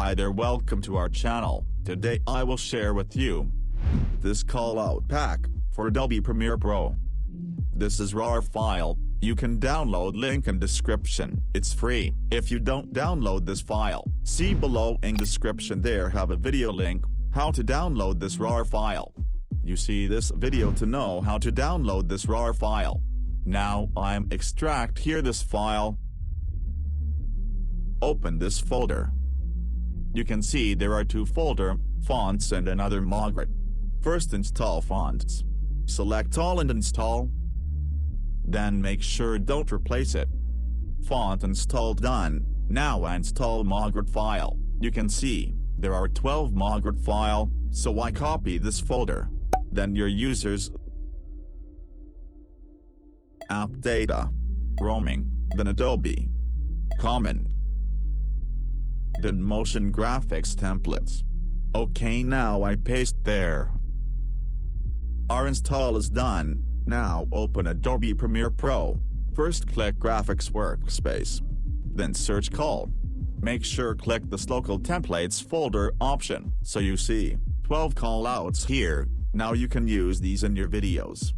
Hi there, welcome to our channel. Today I will share with you this callout pack for Adobe Premiere Pro. This is RAR file. You can download link in description. It's free. If you don't download this file, see below in description there have a video link, how to download this RAR file. You see this video to know how to download this RAR file. Now I'm extract here this file. Open this folder. You can see there are two folder, fonts and another Margaret. First install fonts. Select all and install. Then make sure don't replace it. Font install done. Now install Margaret file. You can see there are 12 Margaret file, so I copy this folder. Then your users app data, roaming, then Adobe common, then motion graphics templates. Okay, now I paste there. Our install is done. Now open Adobe Premiere Pro. First click Graphics Workspace. Then search call. Make sure click this local templates folder option so you see 12 callouts here. Now you can use these in your videos.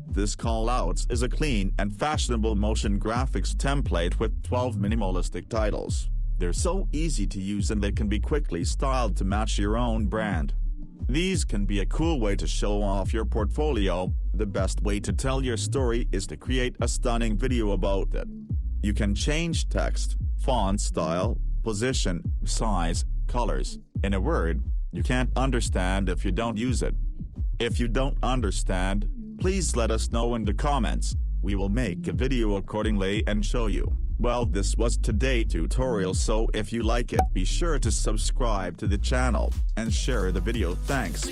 This callouts is a clean and fashionable motion graphics template with 12 minimalistic titles. They're so easy to use and they can be quickly styled to match your own brand. These can be a cool way to show off your portfolio. The best way to tell your story is to create a stunning video about it. You can change text, font style, position, size, colors. In a word, you can't understand if you don't use it. If you don't understand, please let us know in the comments. We will make a video accordingly and show you. Well, this was today's tutorial, so if you like it, be sure to subscribe to the channel and share the video. Thanks.